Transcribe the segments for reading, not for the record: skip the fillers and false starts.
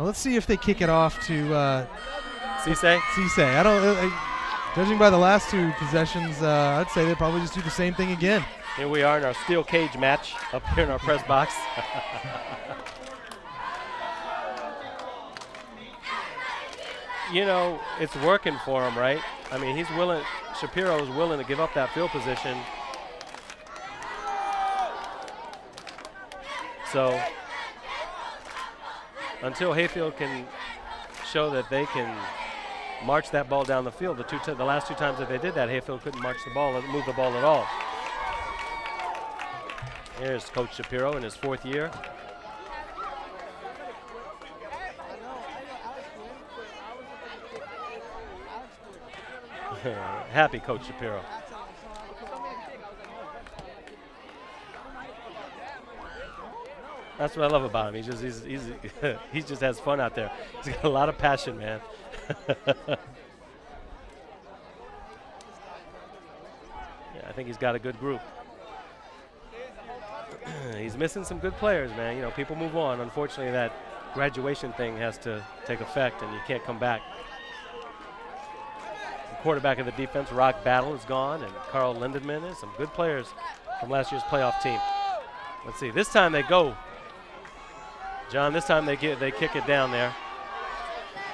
Well, let's see if they kick it off to Cisse? Cisse. I don't. Judging by the last two possessions, I'd say they probably just do the same thing again. Here we are in our steel cage match up here in our press box. You know, it's working for him, right? I mean, he's willing. Shapiro is willing to give up that field position. So until Hayfield can show that they can march that ball down the field, the last two times that they did that, Hayfield couldn't march the ball, move the ball at all. Here's Coach Shapiro in his 4th year. Happy Coach Shapiro. That's what I love about him. He just has fun out there. He's got a lot of passion, man. Yeah, I think he's got a good group. He's missing some good players, man. You know, people move on. Unfortunately, that graduation thing has to take effect, and you can't come back. The quarterback of the defense, Rock Battle, is gone, and Carl Lindenman is some good players from last year's playoff team. Let's see. This time they go. John, this time they kick it down there.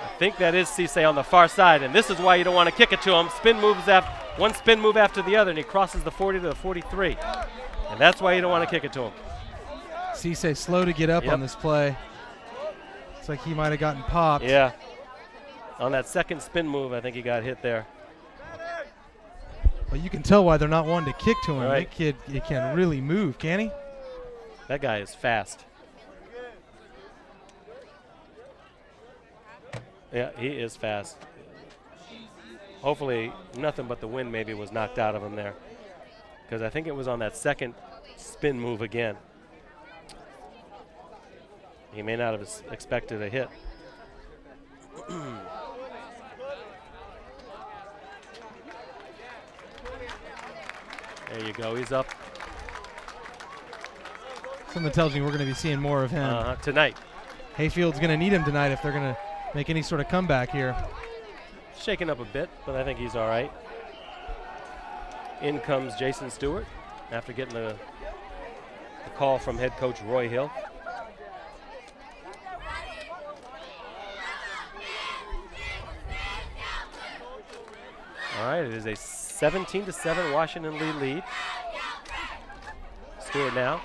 I think that is Cisse on the far side, and this is why you don't want to kick it to him. One spin move after the other, and he crosses the 40 to the 43. And that's why you don't want to kick it to him. Cisse slow to get up on this play. Looks like he might have gotten popped. Yeah. On that second spin move, I think he got hit there. Well, you can tell why they're not wanting to kick to him. Right. That kid, he can really move, can he? That guy is fast. Yeah, he is fast. Hopefully nothing but the wind maybe was knocked out of him there, because I think it was on that second spin move again. He may not have expected a hit. There you go. He's up. Something tells me we're going to be seeing more of him tonight. Hayfield's going to need him tonight if they're going to make any sort of comeback here. Shaken up a bit, but I think he's all right. In comes Jason Stewart after getting the call from head coach Roy Hill. All right, it is a 17-7 Washington lead. Stewart now.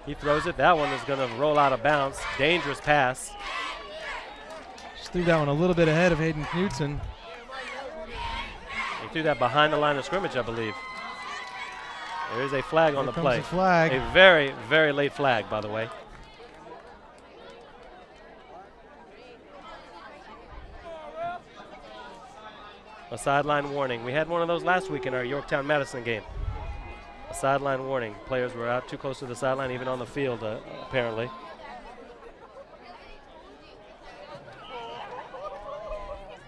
He throws it. That one is going to roll out of bounds. Dangerous pass. Just threw that one a little bit ahead of Hayden Knudsen. He threw that behind the line of scrimmage, I believe. There is a flag on the play. A flag. A very, very late flag, by the way. A sideline warning. We had one of those last week in our Yorktown-Madison game. A sideline warning. Players were out too close to the sideline, even on the field, apparently.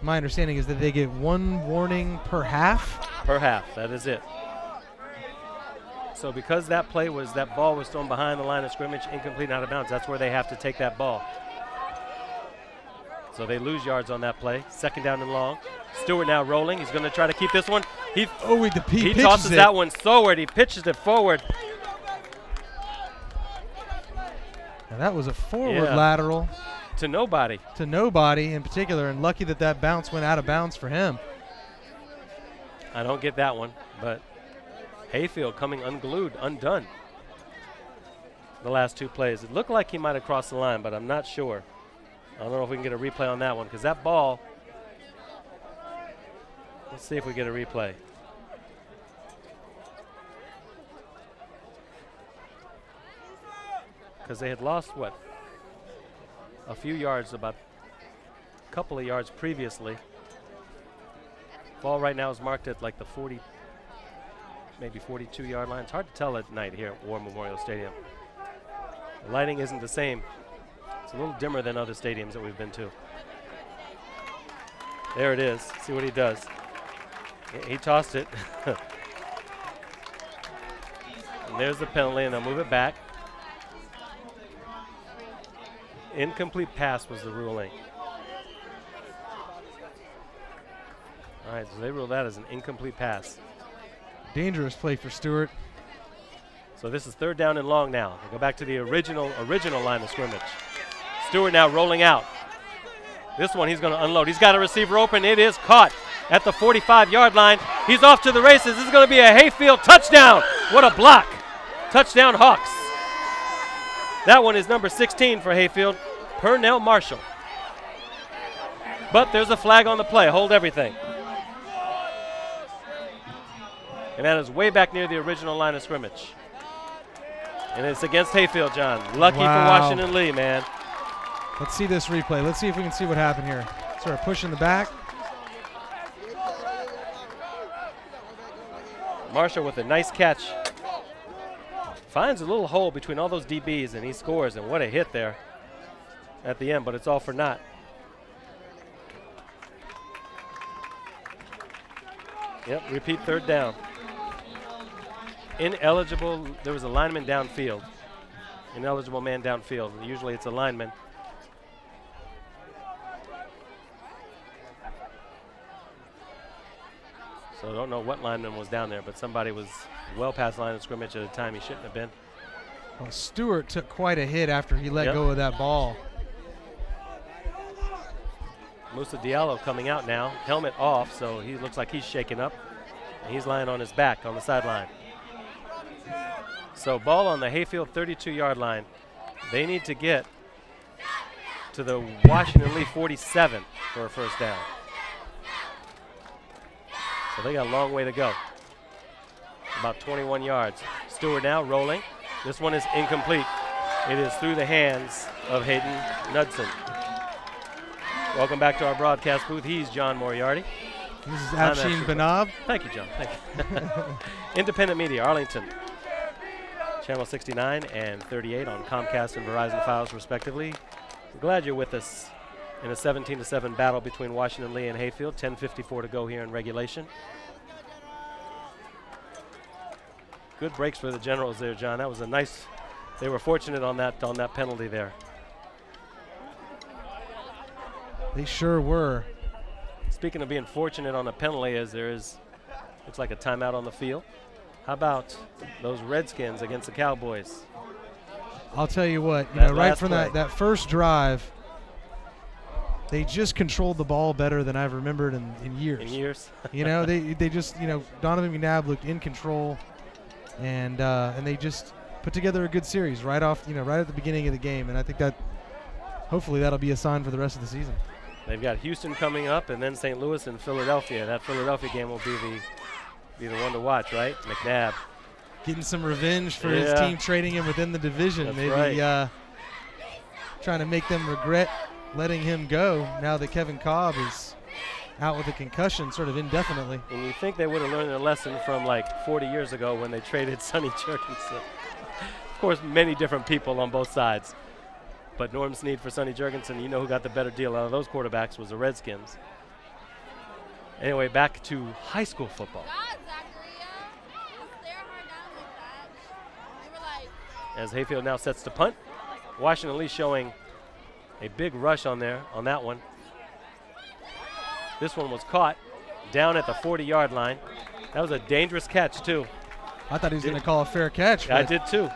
My understanding is that they get one warning per half. Per half, that is it. So because that ball was thrown behind the line of scrimmage, incomplete and out of bounds, that's where they have to take that ball. So they lose yards on that play. 2nd down and long. Stewart now rolling. He's going to try to keep this one. He tosses that one forward. He pitches it forward. Now that was a forward lateral. To nobody. To nobody in particular, and lucky that bounce went out of bounds for him. I don't get that one, but Hayfield coming undone. The last two plays. It looked like he might have crossed the line, but I'm not sure. I don't know if we can get a replay on that one, because that ball, let's see if we get a replay. Because they had lost, a few yards, about a couple of yards previously. Ball right now is marked at like the 40, maybe 42-yard line. It's hard to tell at night here at War Memorial Stadium. The lighting isn't the same. It's a little dimmer than other stadiums that we've been to. There it is. See what he does. He tossed it. And there's the penalty, and they'll move it back. Incomplete pass was the ruling. All right, so they ruled that as an incomplete pass. Dangerous play for Stewart. So this is 3rd down and long now. They go back to the original line of scrimmage. Stewart now rolling out. This one he's going to unload. He's got a receiver open. It is caught at the 45-yard line. He's off to the races. This is going to be a Hayfield touchdown. What a block. Touchdown Hawks. That one is number 16 for Hayfield, Pernell Marshall. But there's a flag on the play. Hold everything. And that is way back near the original line of scrimmage. And it's against Hayfield, John. Lucky for Washington Lee, man. Let's see this replay. Let's see if we can see what happened here. Sort of push in the back. Marshall with a nice catch. Finds a little hole between all those DBs, and he scores. And what a hit there at the end, but it's all for naught. Yep, repeat 3rd down. Ineligible, there was a lineman downfield. Ineligible man downfield. Usually it's a lineman. So I don't know what lineman was down there, but somebody was well past line of scrimmage at a time he shouldn't have been. Well, Stewart took quite a hit after he let go of that ball. Musa Diallo coming out now, helmet off, so he looks like he's shaken up. And he's lying on his back on the sideline. So ball on the Hayfield 32-yard line. They need to get to the Washington Lee 47 for a 1st down. So they got a long way to go. About 21 yards. Stewart now rolling. This one is incomplete. It is through the hands of Hayden Knudsen. Welcome back to our broadcast booth. He's John Moriarty. This is Afshin Banab. Thank you, John. Thank you. Independent Media, Arlington. Channel 69 and 38 on Comcast and Verizon files, respectively. We're glad you're with us in a 17-7 battle between Washington Lee and Hayfield. 10:54 to go here in regulation. Good breaks for the Generals there, John. That was a nice. They were fortunate on that penalty there. They sure were. Speaking of being fortunate on a penalty, as there is, looks like a timeout on the field. How about those Redskins against the Cowboys? I'll tell you what, right from that first drive, they just controlled the ball better than I've remembered in years. In years? They just, Donovan McNabb looked in control, and they just put together a good series right off, right at the beginning of the game. And I think that hopefully that'll be a sign for the rest of the season. They've got Houston coming up, and then St. Louis and Philadelphia. That Philadelphia game will be the one to watch, right? McNabb getting some revenge for his team trading him within the division. That's maybe right. Trying to make them regret letting him go now that Kevin Cobb is out with a concussion sort of indefinitely. And you think they would have learned their lesson from like 40 years ago when they traded Sonny Jurgensen. Of course, many different people on both sides. But Norm Snead for Sonny Jurgensen, who got the better deal out of those quarterbacks was the Redskins. Anyway, back to high school football. As Hayfield now sets to punt. Washington Lee showing a big rush on that one. This one was caught down at the 40-yard line. That was a dangerous catch, too. I thought he was going to call a fair catch. I did, too.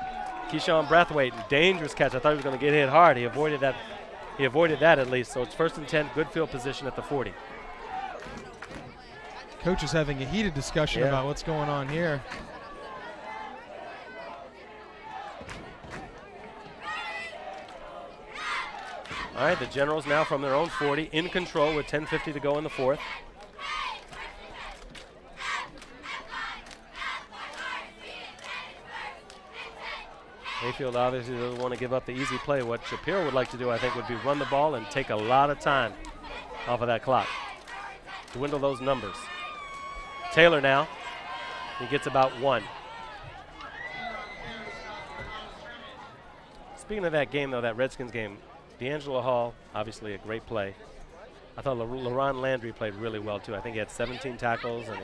Keyshawn Brathwaite, dangerous catch. I thought he was going to get hit hard. He avoided that. He avoided that at least. So it's 1st and 10, good field position at the 40. Coach is having a heated discussion about what's going on here. All right, the Generals now from their own 40, in control with 10:50 to go in the 4th. Hayfield obviously doesn't want to give up the easy play. What Shapiro would like to do, I think, would be run the ball and take a lot of time off of that clock. Dwindle those numbers. Taylor now, he gets about 1. Speaking of that game, though, that Redskins game, D'Angelo Hall, obviously a great play. I thought LaRon Landry played really well, too. I think he had 17 tackles, and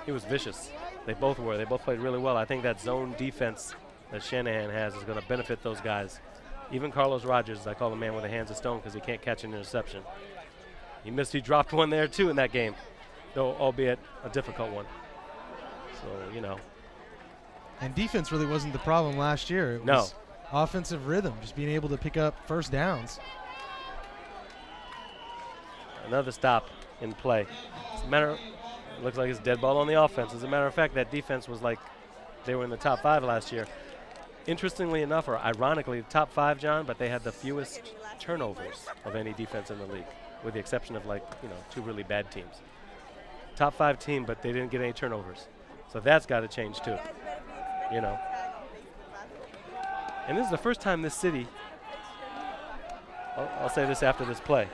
he was vicious. They both were. They both played really well. I think that zone defense that Shanahan has is going to benefit those guys Even Carlos Rogers, I call the man with the hands of stone because he can't catch an interception. He dropped one there too in that game, though albeit a difficult one. So, you know. And defense really wasn't the problem last year. It was offensive rhythm, just being able to pick up first downs. Another stop in play. It looks like it's dead ball on the offense. As a matter of fact, that defense was like they were in the top 5 last year. Interestingly enough, or ironically, the top 5, John, but they had the fewest turnovers of any defense in the league, with the exception of 2 really bad teams. Top 5 team, but they didn't get any turnovers. So that's got to change too, you know. And this is the first time this city, I'll say this after this play.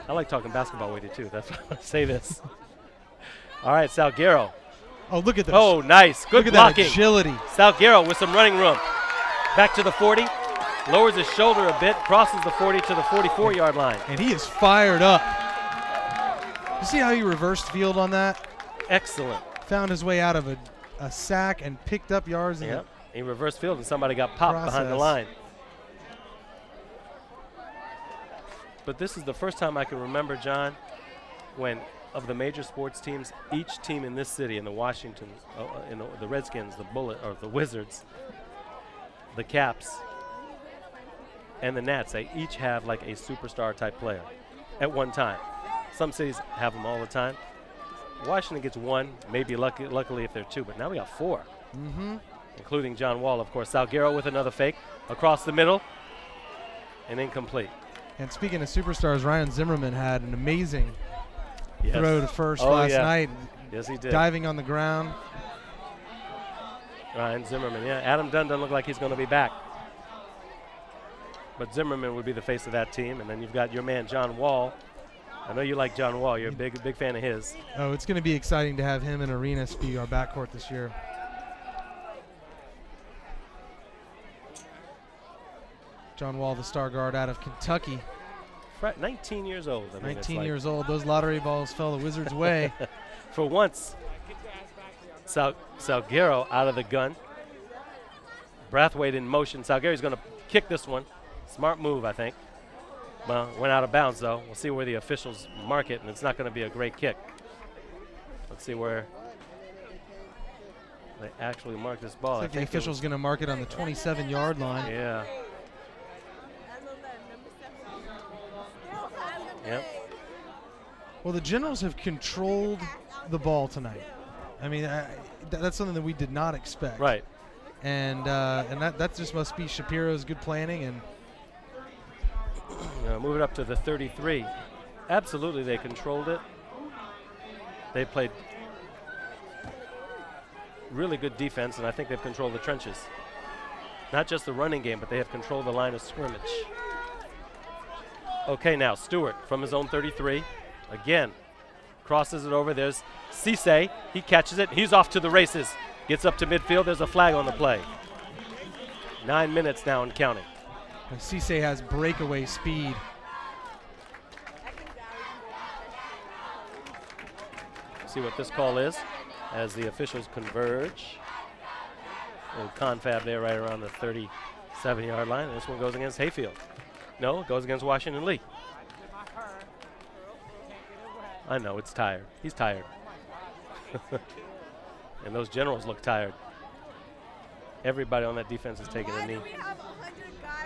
I like talking basketball with you too. That's why I say this. All right, Salguero. Oh, look at this. Oh, nice. Good blocking. That agility. Salguero with some running room. Back to the 40. Lowers his shoulder a bit. Crosses the 40 to the 44-yard line. And he is fired up. You see how he reversed field on that? Excellent. Found his way out of a sack and picked up yards. Yep. He reversed field and somebody got popped behind the line. But this is the first time I can remember, John, when of the major sports teams, each team in this city, in the Washington, the Redskins, the Wizards, the Caps, and the Nats, they each have like a superstar type player at one time. Some cities have them all the time. Washington gets 1, maybe luckily if they're 2, but now we got 4, including John Wall, of course. Salguero with another fake across the middle and incomplete. And speaking of superstars, Ryan Zimmerman had an amazing throw to first last night. Yes, he did. Diving on the ground. Ryan Zimmerman, yeah. Adam Dunn doesn't look like he's going to be back. But Zimmerman would be the face of that team. And then you've got your man, John Wall. I know you like John Wall. You're a big fan of his. Oh, it's going to be exciting to have him and Arenas be our backcourt this year. John Wall, the star guard out of Kentucky. 19 years old. 19 years old. Those lottery balls fell the Wizards' way. For once, Salguero out of the gun. Brathwaite in motion. Salguero's going to kick this one. Smart move, I think. Well, went out of bounds, though. We'll see where the officials mark it, and it's not going to be a great kick. Let's see where they actually mark this ball. I think the official's going to mark it on the 27-yard line. Yeah. Yep. Well, the Generals have controlled the ball tonight. I mean, that's something that we did not expect. Right. And that just must be Shapiro's good planning. And move it up to the 33. Absolutely, they controlled it. They played really good defense, and I think they've controlled the trenches. Not just the running game, but they have controlled the line of scrimmage. Okay, now Stewart from his own 33. Again, crosses it over. There's Cisse. He catches it. He's off to the races. Gets up to midfield. There's a flag on the play. 9 minutes now and counting. Cisse has breakaway speed. See what this call is as the officials converge. A little confab there right around the 37-yard line. And this one goes against Hayfield. No, it goes against Washington Lee. I know, it's tired. He's tired. And those Generals look tired. Everybody on that defense is taking a knee.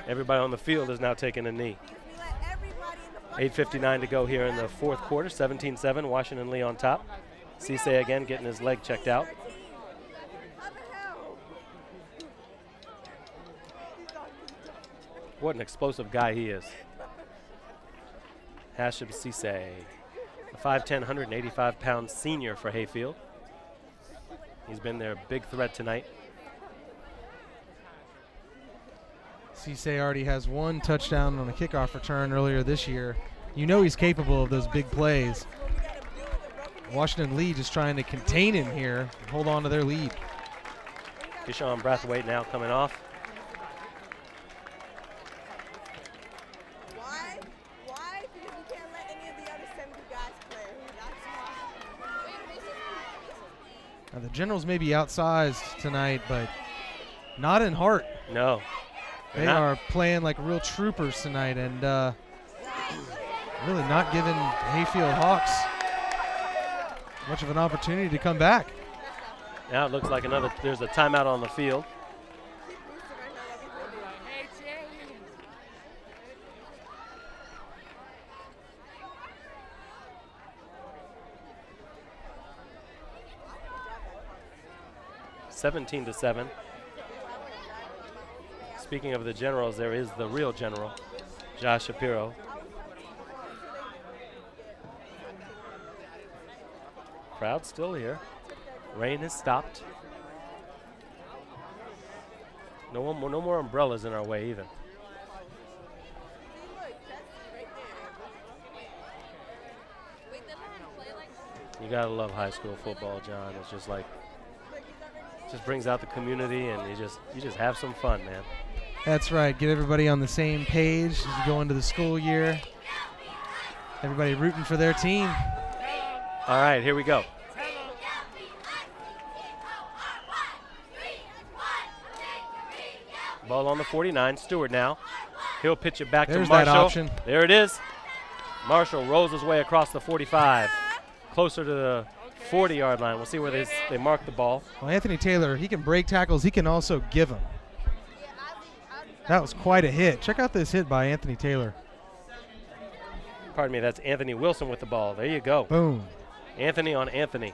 Everybody on the field is now taking a knee. 8:59 to go here in the fourth quarter. 17-7, Washington Lee on top. Cisse again getting his leg checked out. What an explosive guy he is. Hashim Cisse, a 5'10", 185-pound senior for Hayfield. He's been their big threat tonight. Cisse already has 1 touchdown on a kickoff return earlier this year. You know he's capable of those big plays. Washington Lee just trying to contain him here, hold on to their lead. Deshaun Brathwaite now coming off. Now the Generals may be outsized tonight, but not in heart. No. They are playing like real troopers tonight, and really not giving Hayfield Hawks much of an opportunity to come back. Now it looks like there's a timeout on the field. (17-7). Speaking of the generals, there is the real general, Josh Shapiro. Crowd still here. Rain has stopped. No more umbrellas in our way either. You gotta love high school football, John. It's just like, just brings out the community, and you just have some fun, man. That's right. Get everybody on the same page as you go into the school year. Everybody rooting for their team. All right, here we go. Ball on the 49. Stewart now. He'll pitch it back to Marshall. That option. There it is. Marshall rolls his way across the 45, closer to the 40-yard line. We'll see where they mark the ball. Well, Anthony Taylor, he can break tackles. He can also give them. That was quite a hit. Check out this hit by Anthony Taylor. Pardon me, that's Anthony Wilson with the ball. There you go. Boom. Anthony on Anthony.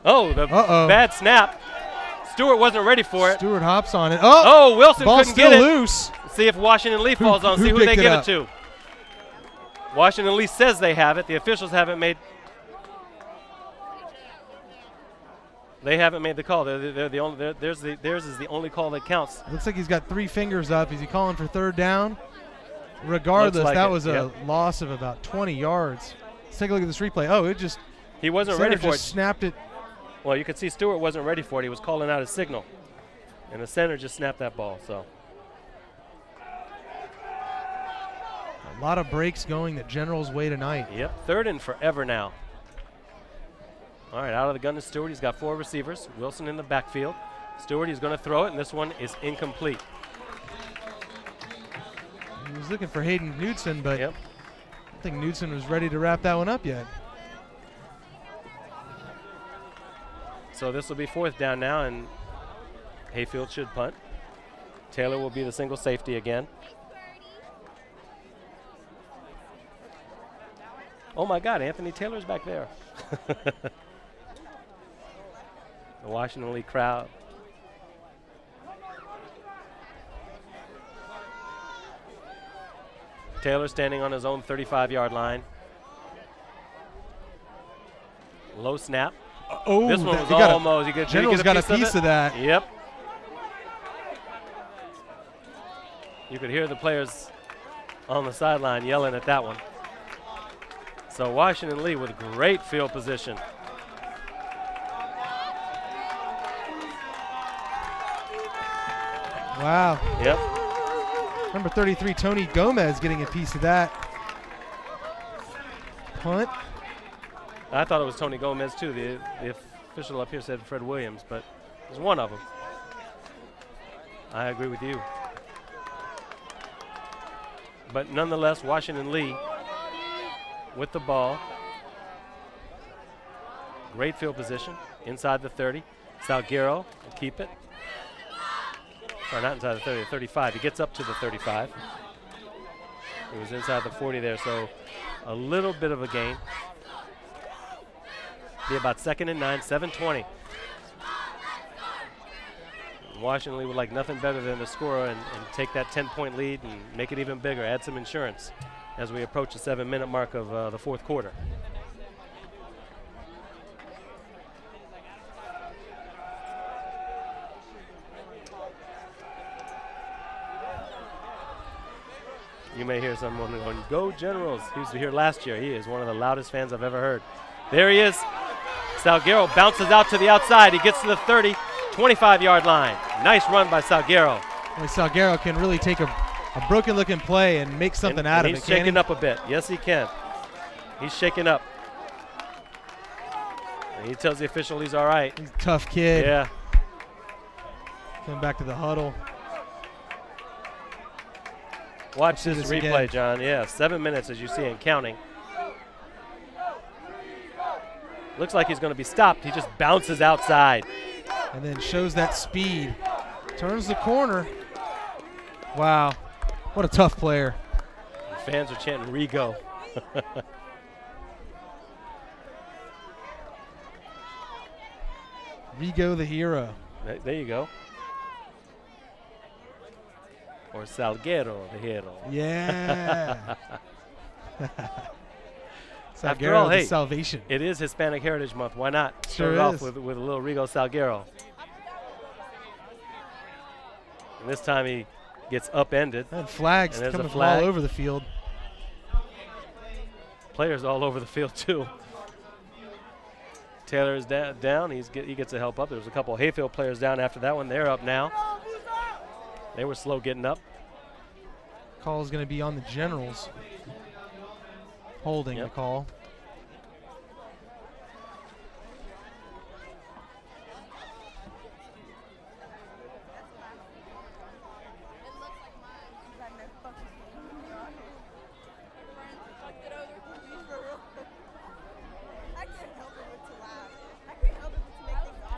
Oh, the bad snap. Stewart wasn't ready for it. Stewart hops on it. Oh, Wilson couldn't get it. Ball still loose. See if Washington Lee falls on. See who they give it to. Washington Lee says they have it. The officials haven't made. They haven't made the call. They're the only. Theirs is the only call that counts. Looks like he's got 3 fingers up. Is he calling for third down? Regardless, like that was a loss of about 20 yards. Let's take a look at this replay. Oh, it just. He wasn't ready for it. Just snapped it. Well, you could see Stewart wasn't ready for it. He was calling out his signal, and the center just snapped that ball. So. A lot of breaks going the Generals' way tonight. Yep, 3rd and forever now. All right, out of the gun to Stewart. He's got 4 receivers. Wilson in the backfield. Stewart, he's going to throw it, and this one is incomplete. He was looking for Hayden Knudsen, but I don't think Knudsen was ready to wrap that one up yet. So this will be 4th down now, and Hayfield should punt. Taylor will be the single safety again. Oh, my God, Anthony Taylor's back there. The Washington Lee crowd. Taylor standing on his own 35-yard line. Low snap. Oh, this one was almost. General's got a piece of that. Yep. You could hear the players on the sideline yelling at that one. So Washington Lee with great field position. Wow. Yep. Number 33, Tony Gomez, getting a piece of that. Punt. I thought it was Tony Gomez, too. The official up here said Fred Williams, but it was one of them. I agree with you. But nonetheless, Washington Lee with the ball. Great field position inside the 30. Salguero will keep it. Sorry, not inside the 30, the 35. He gets up to the 35. He was inside the 40 there, so a little bit of a gain. Be about 2nd and 9, 7:20. Washington Lee would like nothing better than to score and take that 10-point lead and make it even bigger, add some insurance as we approach the 7-minute mark of the 4th quarter. You may hear someone going, "Go Generals." He was here last year. He is one of the loudest fans I've ever heard. There he is. Salguero bounces out to the outside. He gets to the 30, 25-yard line. Nice run by Salguero. Well, Salguero can really take a broken-looking play and make something out of it. He's shaking up a bit. Yes, he can. He's shaking up. And he tells the official he's all right. He's a tough kid. Yeah. Coming back to the huddle. Watch this replay, again. John. Yeah, 7 minutes as you see and counting. Looks like he's going to be stopped. He just bounces outside. And then shows that speed. Turns the corner. Wow. What a tough player. The fans are chanting Rigo. Rigo the hero. There you go. Or Salguero the hero. Yeah. After all, the hey, salvation. It is Hispanic Heritage Month. Why not Sure start off is. with a little Rigo Salguero? And this time he gets upended. And flags And there's a coming from flag. all over the field. Players all over the field too. Taylor is down. He gets a help up. There's a couple of Hayfield players down after that one. They're up now. They were slow getting up. Call is going to be on the Generals. Holding the call.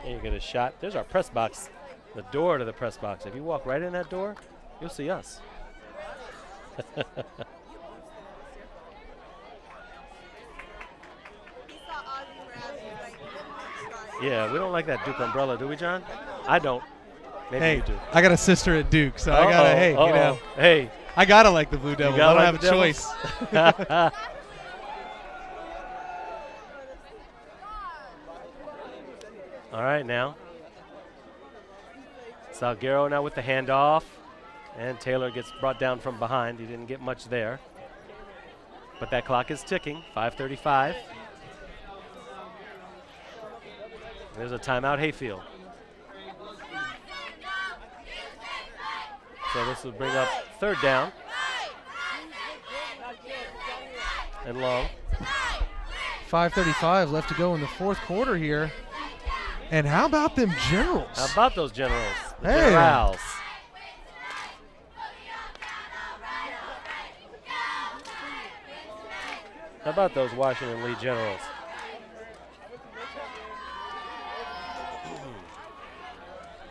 And you get a shot. There's our press box, the door to the press box. If you walk right in that door, you'll see us. Yeah, we don't like that Duke umbrella, do we, John? I don't. Maybe Hey, you do. I got a sister at Duke, so I gotta. Hey, you know, Hey, I gotta like the Blue Devils. I gotta don't like have a the choice. All right, now. Salguero now with the handoff. And Taylor gets brought down from behind. He didn't get much there. But that clock is ticking, 5:35. There's a timeout, Hayfield. So this will bring up third down. And long. 5:35 left to go in the fourth quarter here. And how about them Generals? How about those Generals? The Hey. Generals. How about those Washington Lee Generals?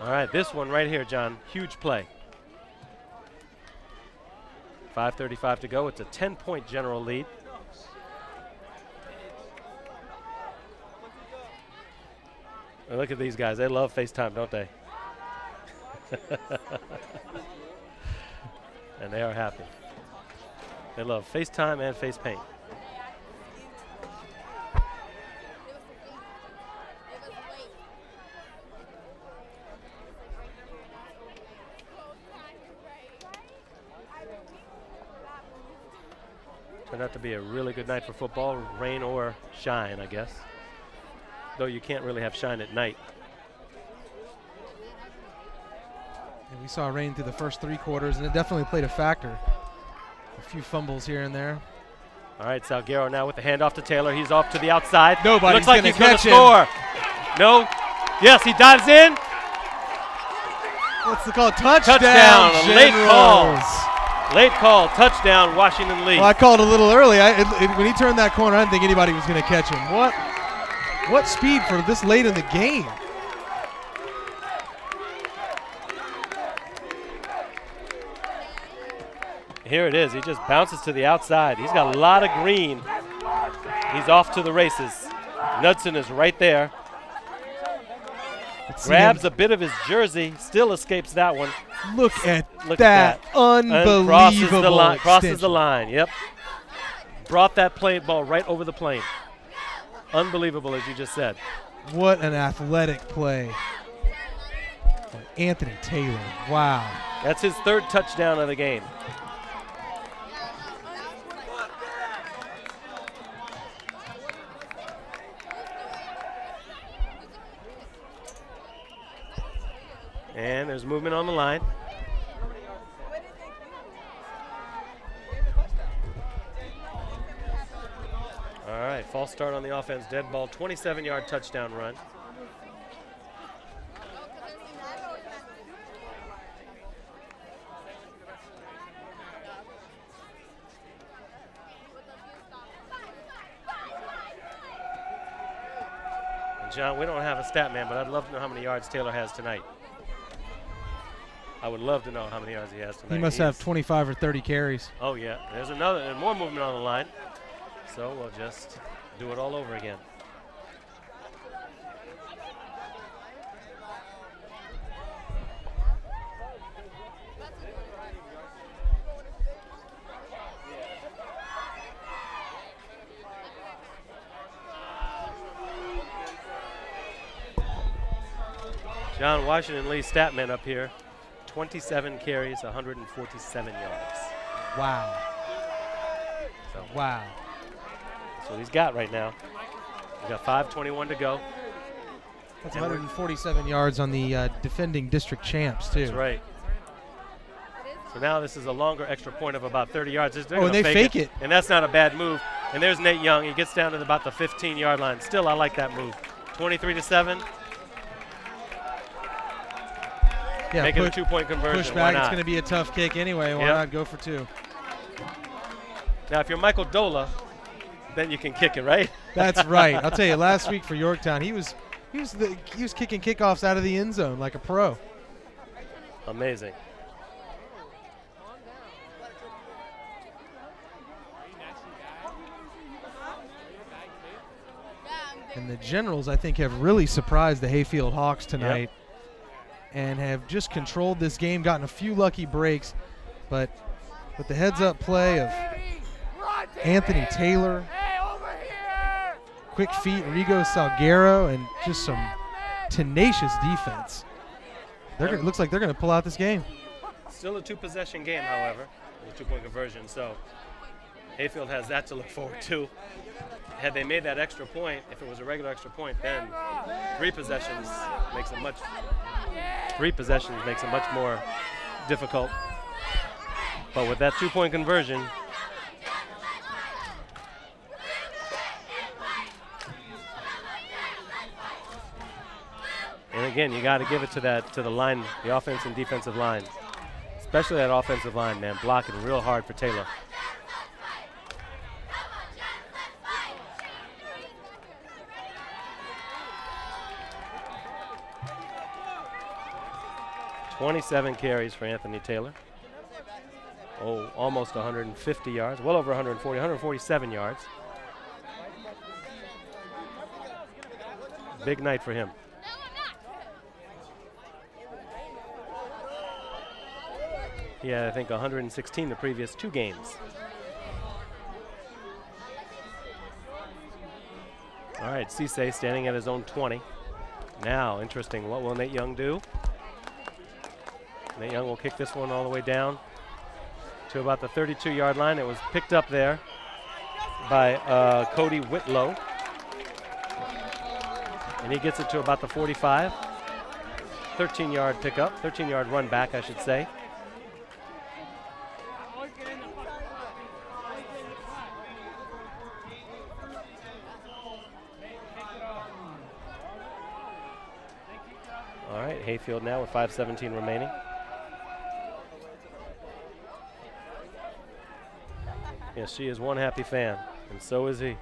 All right, this one right here, John. Huge play. 5:35 to go. It's a 10-point General lead. And look at these guys. They love FaceTime, don't they? And they are happy. They love FaceTime and face paint. Turned out to be a really good night for football, rain or shine, I guess. Though you can't really have shine at night. And we saw rain through the first three quarters, and it definitely played a factor. A few fumbles here and there. All right, Salguero now with the handoff to Taylor. He's off to the outside. Nobody's Looks like gonna he's going to catch him. score. No. Yes, he dives in. What's the call? Touchdown. Touchdown, a late call. Generals. Late call, touchdown, Washington Lee. Well, I called a little early. When he turned that corner, I didn't think anybody was going to catch him. What speed for this late in the game? Here it is. He just bounces to the outside. He's got a lot of green. He's off to the races. Knudsen is right there. Grabs a bit of his jersey, still escapes that one. Look at Look that. at that. Unbelievable. Crosses the line, yep. Brought that ball right over the plane. Unbelievable, as you just said. What an athletic play. Anthony Taylor. Wow. That's his third touchdown of the game. And there's movement on the line. All right, false start on the offense, dead ball, 27-yard touchdown run. John, we don't have a stat man, but I'd love to know how many yards Taylor has tonight. I would love to know how many yards he has tonight. He must have 25 or 30 carries. Oh, yeah. There's another and more movement on the line. So we'll just do it all over again. John Washington Lee statman up here. 27 carries, 147 yards. Wow. So Wow. that's what he's got right now. He's got 5:21 to go. That's And 147 yards on the defending district champs, too. That's right. So now this is a longer extra point of about 30 yards. They're Oh, and gonna they fake it. And that's not a bad move. And there's Nate Young. He gets down to about the 15-yard line. Still, I like that move. 23-7. Yeah, Make it a two-point conversion. Push Why back. It's not? going to be a tough kick anyway. Why Yep. not go for two? Now, if you're Michael Dola, then you can kick it, right? That's right. I'll tell you, last week for Yorktown, he was kicking kickoffs out of the end zone like a pro. Amazing. And the Generals, I think, have really surprised the Hayfield Hawks tonight and have just controlled this game, gotten a few lucky breaks, but with the heads-up play of Anthony Taylor, quick feet Rigo Salguero, and just some tenacious defense. It looks like they're going to pull out this game. Still a two-possession game, however, with a two-point conversion. So Hayfield has that to look forward to. Had they made that extra point, if it was a regular extra point, then three possessions makes it much more difficult. But with that two-point conversion, and again, you got to give it to the line, the offense and defensive line, especially that offensive line, man, blocking real hard for Taylor. .27 carries for Anthony Taylor. Oh, almost 150 yards, well over 140, 147 yards. Big night for him. He had, I think, 116 the previous two games. All right, Cisse standing at his own 20. Now, interesting, what will Nate Young do? Nate Young will kick this one all the way down to about the 32-yard line. It was picked up there by Cody Whitlow. And he gets it to about the 45. 13-yard pickup, 13-yard run back, I should say. All right, Hayfield now with 5:17 remaining. Yes, she is one happy fan, and so is he.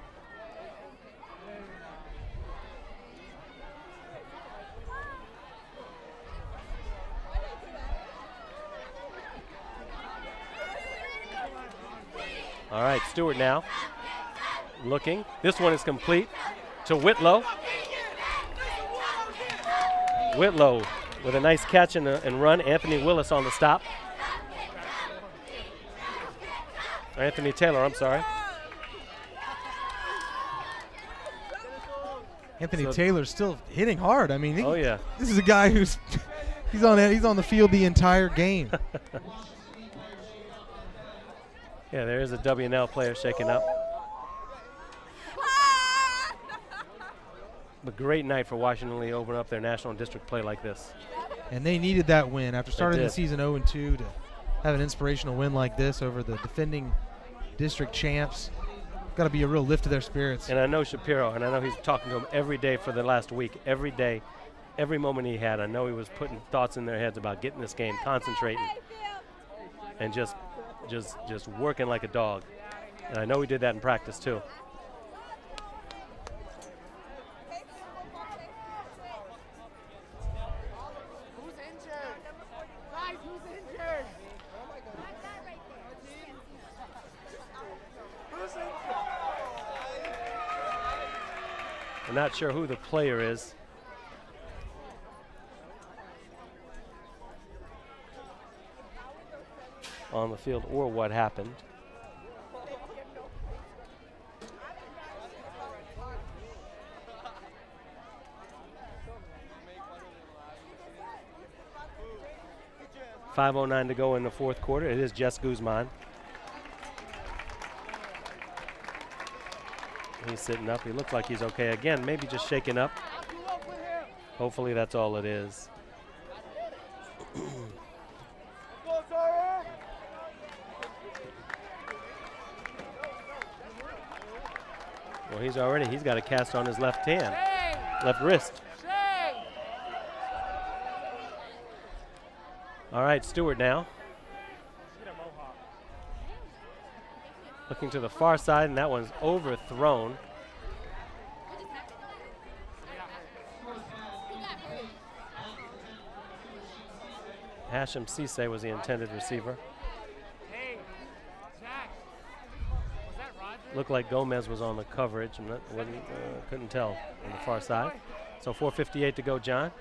All right, Stewart now looking. This one is complete to Whitlow. Whitlow with a nice catch and run. Anthony Willis on the stop. Anthony Taylor, I'm sorry. Anthony Taylor's still hitting hard. I mean, this is a guy who's he's on the field the entire game. Yeah, there is a W&L player shaking up. A great night for Washington Lee, open up their national district play like this. And they needed that win after starting the did. season 0-2 to have an inspirational win like this over the defending district champs. Got to be a real lift to their spirits. And I know Shapiro, and I know he's talking to them every day for the last week, every day, every moment he had. I know he was putting thoughts in their heads about getting this game, concentrating, and just working like a dog. And I know he did that in practice too. not sure who the player is. On the field or what happened. .509 to go in the fourth quarter. It is Jess Guzman. He's sitting up. He looks like he's okay. Again, maybe just shaking up. Hopefully that's all it is. Well, he's got a cast on his left hand, left wrist. All right, Stewart now. Looking to the far side, and that one's overthrown. Hashem Cisse was the intended receiver. Looked like Gomez was on the coverage. Couldn't tell on the far side. So 4:58 to go, John.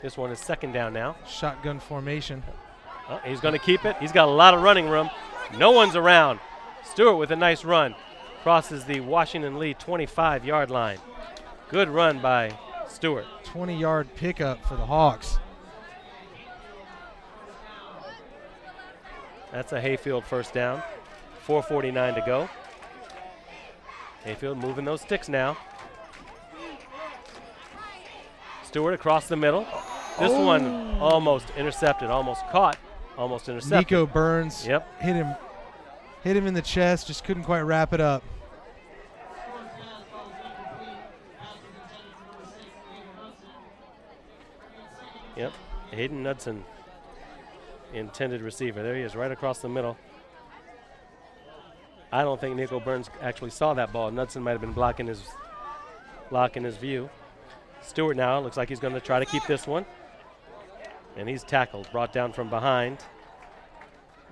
This one is second down now. Shotgun formation. Oh, he's going to keep it. He's got a lot of running room. No one's around. Stewart with a nice run. Crosses the Washington Lee 25-yard line. Good run by Stewart. 20-yard pickup for the Hawks. That's a Hayfield first down. 4:49 to go. Hayfield moving those sticks now. Stewart across the middle. This one almost intercepted, almost caught, almost intercepted. Nico Burns hit him in the chest, just couldn't quite wrap it up. Yep, Hayden Knudsen, intended receiver. There he is, right across the middle. I don't think Nico Burns actually saw that ball. Knudsen might have been blocking his view. Stewart now looks like he's going to try to keep this one. And he's tackled, brought down from behind.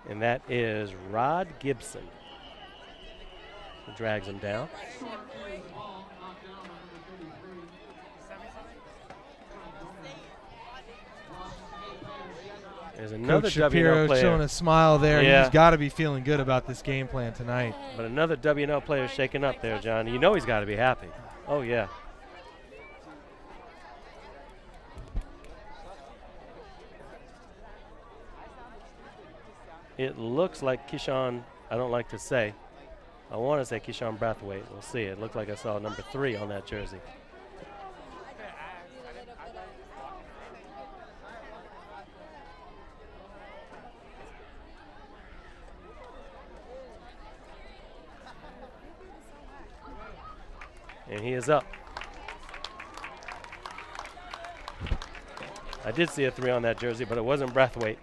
And that is Rod Gibson, who drags him down. There's another Coach Shapiro WNL player showing a smile there. Yeah. He's got to be feeling good about this game plan tonight. But another WNL player shaking up there, John. You know he's got to be happy. Oh, yeah. It looks like Keyshawn, I don't like to say. I want to say Keyshawn Brathwaite. We'll see. It looked like I saw number 3 on that jersey. And he is up. I did see a 3 on that jersey, but it wasn't Brathwaite.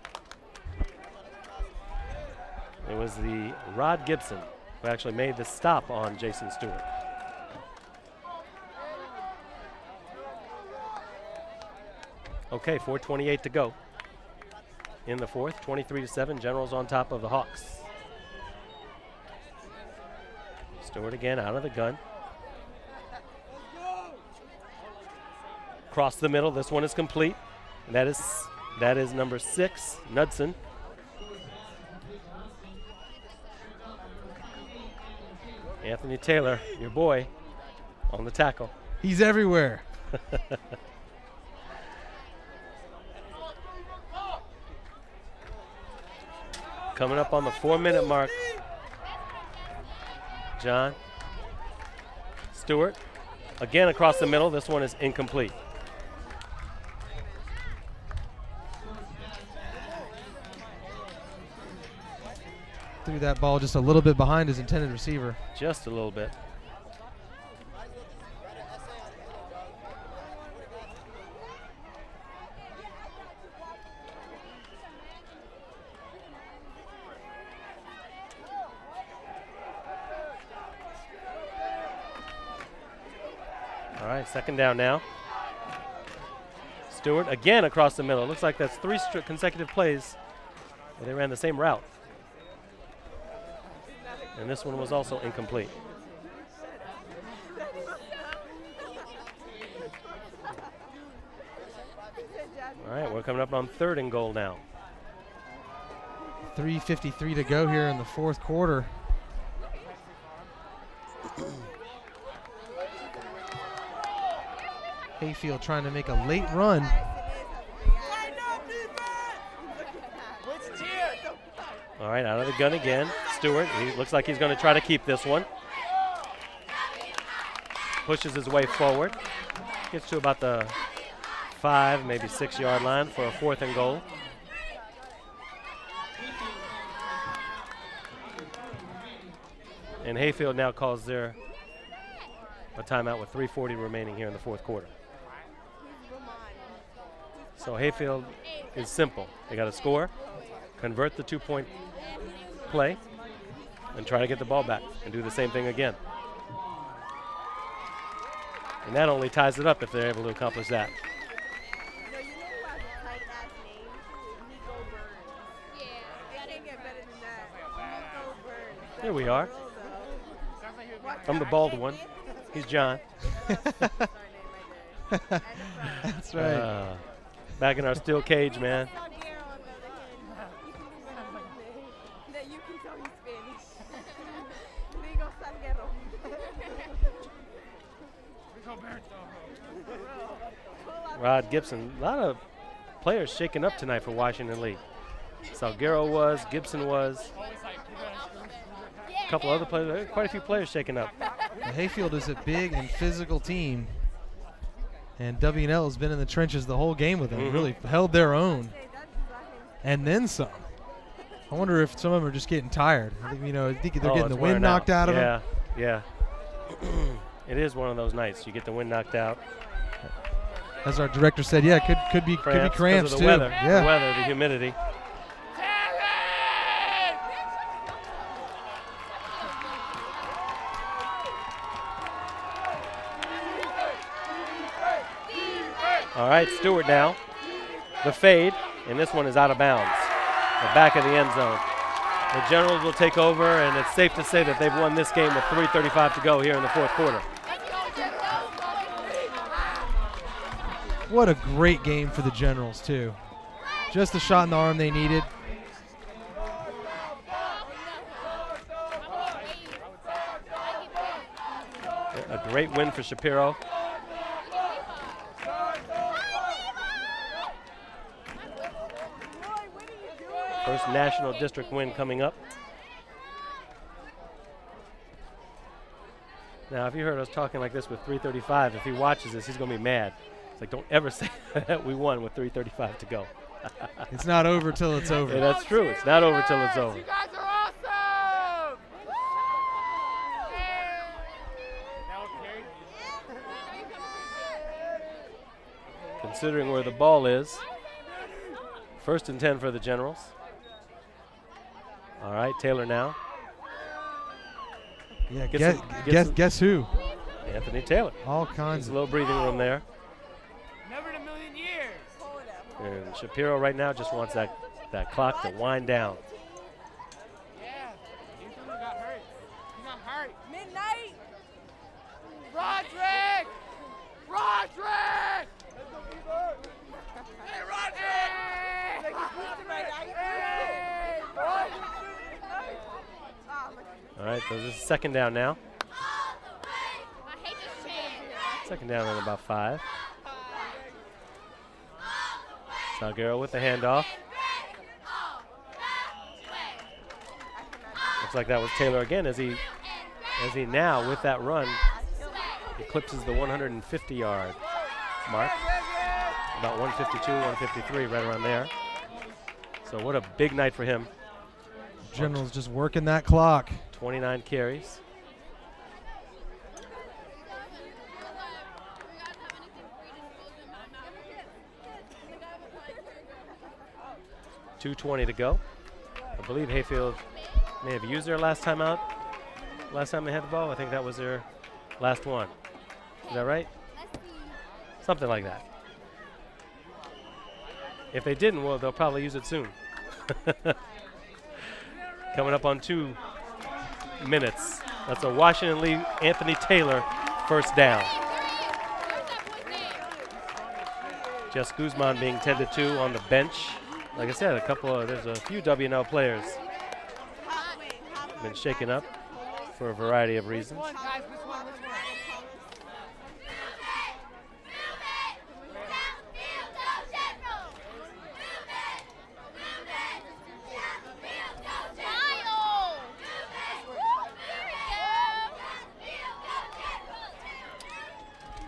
It was the Rod Gibson who actually made the stop on Jason Stewart. Okay, 4:28 to go in the fourth. 23-7, Generals on top of the Hawks. Stewart again out of the gun. Across the middle, this one is complete. And that is number 6, Knudsen. Anthony Taylor, your boy, on the tackle. He's everywhere. Coming up on the 4-minute mark. John. Stewart. Again across the middle. This one is incomplete. Threw that ball just a little bit behind his intended receiver. Just a little bit. All right, second down now. Stewart again across the middle. Looks like that's 3 consecutive plays where they ran the same route. And this one was also incomplete. All right, we're coming up on 3rd and goal now. 3:53 to go here in the 4th quarter. Hayfield trying to make a late run. All right, out of the gun again. Stewart, he looks like he's going to try to keep this one. Pushes his way forward. Gets to about the 5, maybe 6-yard line for a 4th and goal. And Hayfield now calls a timeout with 3:40 remaining here in the 4th quarter. So Hayfield is simple. They got to score, convert the 2-point play, and try to get the ball back and do the same thing again. And that only ties it up if they're able to accomplish that. Here we are. I'm the bald one. He's John. That's right. Back in our steel cage, man. Rod Gibson. A lot of players shaking up tonight for Washington Lee. Salguero was, Gibson was. A couple other players, quite a few players shaking up. Well, Hayfield is a big and physical team, and W&L has been in the trenches the whole game with them. Really held their own, and then some. I wonder if some of them are just getting tired. I think they're getting the wind knocked out of them. Yeah. It is one of those nights. You get the wind knocked out. As our director said, yeah, could be cramps of too. The weather, yeah. the weather, the humidity. All right, Stewart now. The fade, and this one is out of bounds. The back of the end zone. The Generals will take over, and it's safe to say that they've won this game with 3:35 to go here in the 4th quarter. What a great game for the Generals, too. Just the shot in the arm they needed. A great win for Shapiro. First national district win coming up. Now, if you heard us talking like this with 3:35, if he watches this, he's going to be mad. It's like, don't ever say that we won with 3:35 to go. It's not over till it's over. Yeah, that's true. It's not over till it's over. You guys are awesome! Considering where the ball is, 1st and 10 for the Generals. All right, Taylor now. Yeah, guess who? Anthony Taylor. All kinds There's of a little breathing room there. Never in a million years. And Shapiro right now just wants that clock to wind down. Yeah, he's the one who got hurt. He got hurt. Midnight. Roderick! Roderick! Hey, Roderick! All right, so this is 2nd down now. 2nd down and about 5. Salguero with the handoff. Looks like that was Taylor again as he now with that run eclipses the 150-yard mark. About 152, 153, right around there. So what a big night for him. Generals just working that clock. 29 carries. .220 to go. I believe Hayfield may have used their last time out. Last time they had the ball, I think that was their last one. Is that right? Something like that. If they didn't, well, they'll probably use it soon. Coming up on 2 minutes. That's a Washington Lee Anthony Taylor first down. Jess Guzman being tended to on the bench. Like I said, there's a few W&L players been shaken up for a variety of reasons.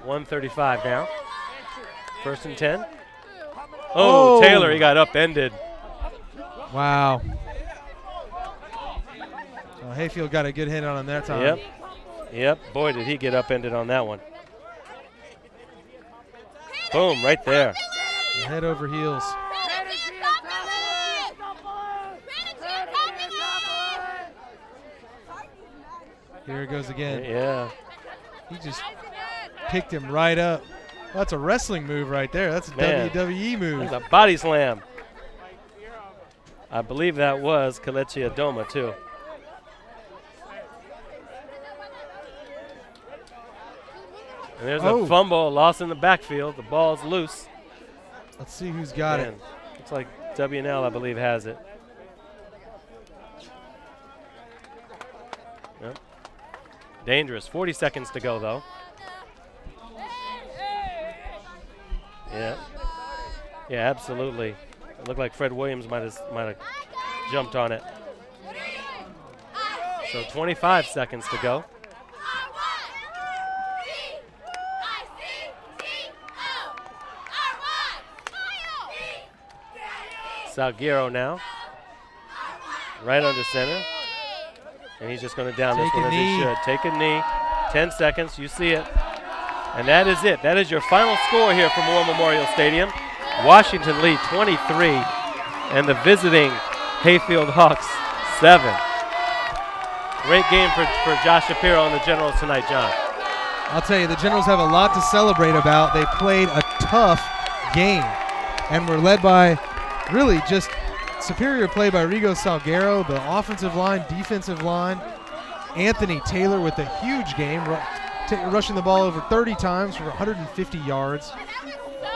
.135 now. First and 10. Oh, Taylor, he got upended. Wow. So Hayfield got a good hit on him that time. Yep. Boy, did he get upended on that one. Boom, right there. Head over heels. Here it goes again. Yeah. He just picked him right up. That's a wrestling move right there. That's a WWE move. That's a body slam. I believe that was Kelechi Adoma, too. And there's a fumble, lost in the backfield. The ball's loose. Let's see who's got it. Looks like W&L, I believe, has it. Yep. Dangerous. 40 seconds to go, though. Yeah, absolutely. It looked like Fred Williams might have jumped on it. So 25 seconds to go. Salguero now, right under center. And he's just going to down this one as he should. Take a knee. 10 seconds. You see it. And that is it. That is your final score here from War Memorial Stadium. Washington Lee 23 and the visiting Hayfield Hawks 7. Great game for Josh Shapiro and the Generals tonight, John. I'll tell you, the Generals have a lot to celebrate about. They played a tough game and were led by really just superior play by Rigo Salguero, the offensive line, defensive line. Anthony Taylor with a huge game, rushing the ball over 30 times for 150 yards.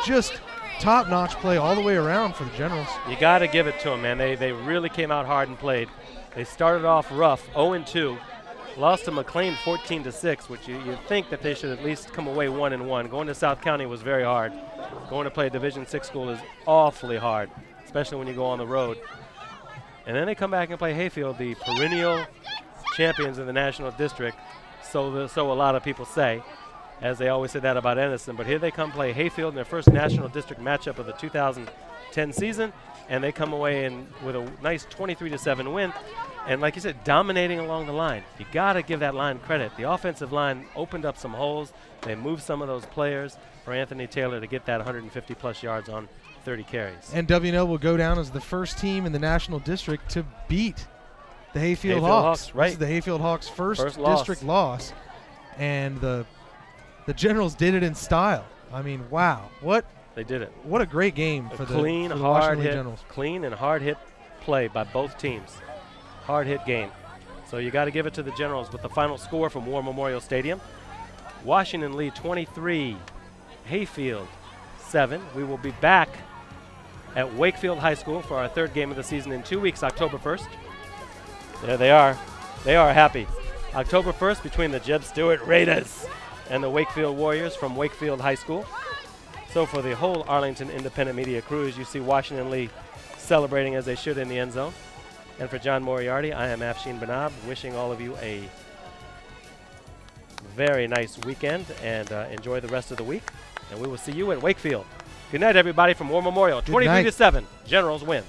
Just top-notch play all the way around for the Generals. You got to give it to them, man. They really came out hard and played. They started off rough, 0-2. Lost to McLean 14-6, which you think that they should at least come away 1-1. Going to South County was very hard. Going to play a Division I school is awfully hard, especially when you go on the road. And then they come back and play Hayfield, the perennial champions in the National District, so a lot of people say, as they always say that about Edison. But here they come play Hayfield in their first National District matchup of the 2010 season, and they come away with a nice 23-7 win. And like you said, dominating along the line. You got to give that line credit. The offensive line opened up some holes. They moved some of those players for Anthony Taylor to get that 150-plus yards on 30 carries. And W&L will go down as the first team in the National District to beat the Hayfield Hawks. Right. This is the Hayfield Hawks' first district loss. And the Generals did it in style. I mean, wow. They did it. What a great game for the hard hit, Generals. Clean and hard hit play by both teams. Hard hit game. So you got to give it to the Generals with the final score from War Memorial Stadium. Washington Lee 23, Hayfield 7. We will be back at Wakefield High School for our third game of the season in 2 weeks, October 1st. There they are. They are happy. October 1st between the Jeb Stewart Raiders and the Wakefield Warriors from Wakefield High School. So for the whole Arlington Independent Media crew, as you see Washington Lee celebrating as they should in the end zone. And for John Moriarty, I am Afshin Banab, wishing all of you a very nice weekend and enjoy the rest of the week. And we will see you at Wakefield. Good night, everybody, from War Memorial. 23-7. Generals win.